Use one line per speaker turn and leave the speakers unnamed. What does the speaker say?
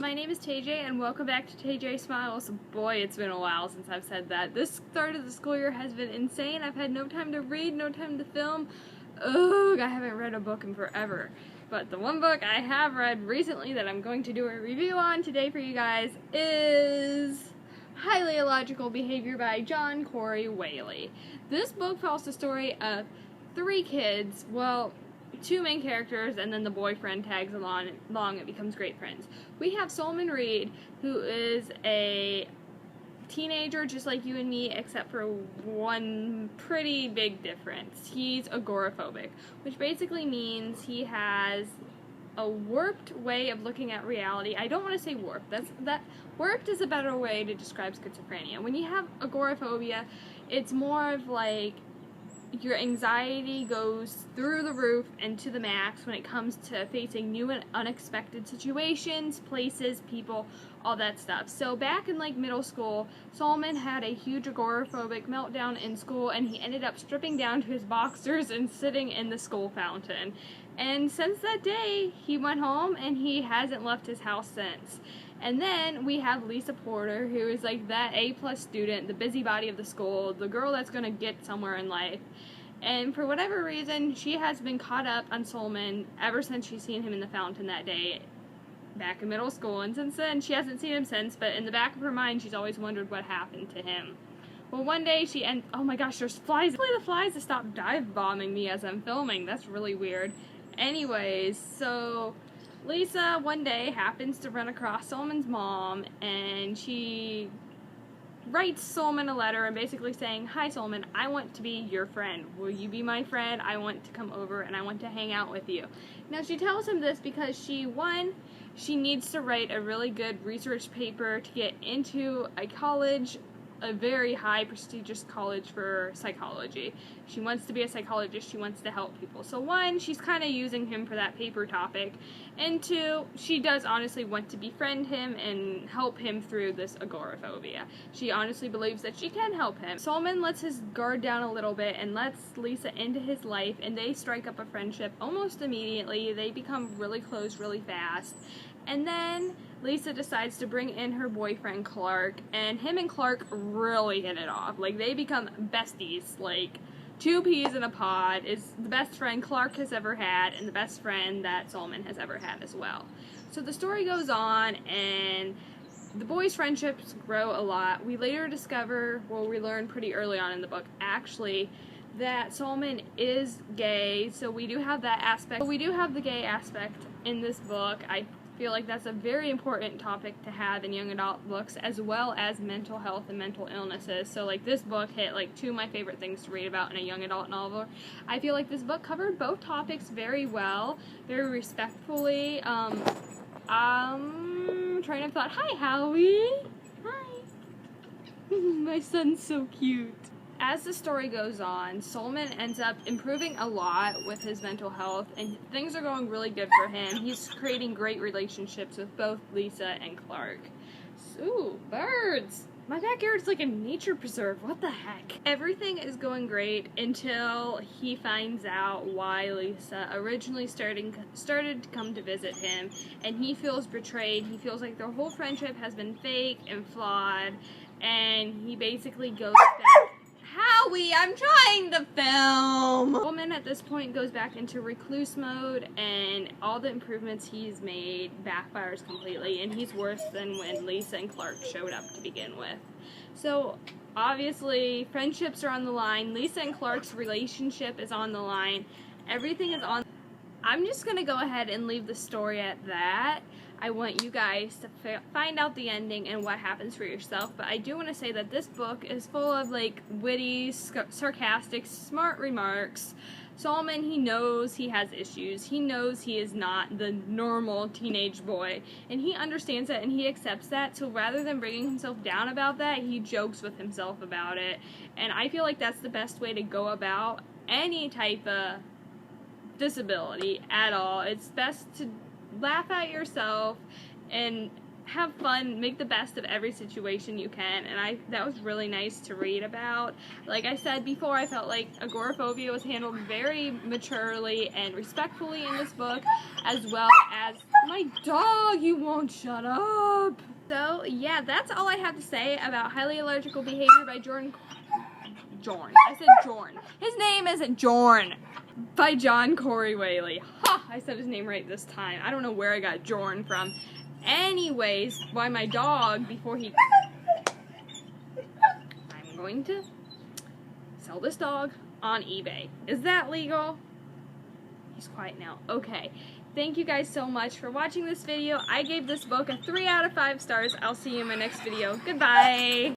my name is TJ and welcome back to TJ Smiles. Boy, it's been a while since I've said that. This start of the school year has been insane. I've had no time to read, no time to film. Ugh, I haven't read a book in forever. But the one book I have read recently that I'm going to do a review on today for you guys is Highly Illogical Behavior by John Corey Whaley. This book tells the story of three kids, well, two main characters, and then the boyfriend tags along and becomes great friends. We have Solomon Reed, who is a teenager just like you and me, except for one pretty big difference. He's agoraphobic, which basically means he has a warped way of looking at reality. I don't want to say warped. Warped is a better way to describe schizophrenia. When you have agoraphobia, it's more of like your anxiety goes through the roof and to the max when it comes to facing new and unexpected situations, places, people, all that stuff. So back in like middle school, Solomon had a huge agoraphobic meltdown in school, and he ended up stripping down to his boxers and sitting in the school fountain. And since that day, he went home and he hasn't left his house since. And then we have Lisa Porter, who is like that A+ student, the busybody of the school, the girl that's going to get somewhere in life. And for whatever reason, she has been caught up on Solomon ever since she's seen him in the fountain that day back in middle school. And since then, she hasn't seen him since, but in the back of her mind, she's always wondered what happened to him. Well, one day oh my gosh, there's flies. Hopefully the flies to stop dive bombing me as I'm filming. That's really weird. Anyways, so Lisa one day happens to run across Solomon's mom, and she writes Solomon a letter and basically saying, "Hi Solomon, I want to be your friend. Will you be my friend? I want to come over and I want to hang out with you." Now she tells him this because she needs to write a really good research paper to get into a college, a very high prestigious college for psychology. She wants to be a psychologist, she wants to help people. So one, she's kind of using him for that paper topic, and two, she does honestly want to befriend him and help him through this agoraphobia. She honestly believes that she can help him. Solomon lets his guard down a little bit and lets Lisa into his life, and they strike up a friendship almost immediately. They become really close really fast. And then Lisa decides to bring in her boyfriend Clark, and him and Clark really hit it off. Like, they become besties. Like, two peas in a pod. Is the best friend Clark has ever had, and the best friend that Solomon has ever had as well. So the story goes on, and the boys' friendships grow a lot. We later discover, well, we learn pretty early on in the book, actually, that Solomon is gay, so we do have that aspect. We do have the gay aspect in this book. I feel like that's a very important topic to have in young adult books, as well as mental health and mental illnesses. So like, this book hit like two of my favorite things to read about in a young adult novel. I feel like this book covered both topics very well, very respectfully. Train of thought. Hi, Howie. Hi. My son's so cute. As the story goes on, Solomon ends up improving a lot with his mental health, and things are going really good for him. He's creating great relationships with both Lisa and Clark. Ooh, birds! My backyard's like a nature preserve. What the heck? Everything is going great until he finds out why Lisa originally started to come to visit him, and he feels betrayed. He feels like their whole friendship has been fake and flawed, and he basically goes back. Howie, I'm trying to film! Solomon at this point goes back into recluse mode, and all the improvements he's made backfires completely, and he's worse than when Lisa and Clark showed up to begin with. So obviously friendships are on the line. Lisa and Clark's relationship is on the line. Everything is on. I'm just gonna go ahead and leave the story at that. I want you guys to find out the ending and what happens for yourself, but I do want to say that this book is full of like witty, sarcastic, smart remarks. Solomon, he knows he has issues. He knows he is not the normal teenage boy, and he understands that and he accepts that. So rather than bringing himself down about that, he jokes with himself about it. And I feel like that's the best way to go about any type of disability at all. It's best to laugh at yourself and have fun, make the best of every situation you can, and that was really nice to read about. Like I said before, I felt like agoraphobia was handled very maturely and respectfully in this book, as well as my dog, he won't shut up. So yeah, that's all I have to say about Highly Illogical Behavior by Jorn. I said Jorn. His name isn't Jorn. By John Corey Whaley. Ha! I said his name right this time. I don't know where I got Jorn from. Anyways, by my dog, before he... I'm going to sell this dog on eBay. Is that legal? He's quiet now. Okay. Thank you guys so much for watching this video. I gave this book a 3 out of 5 stars. I'll see you in my next video. Goodbye!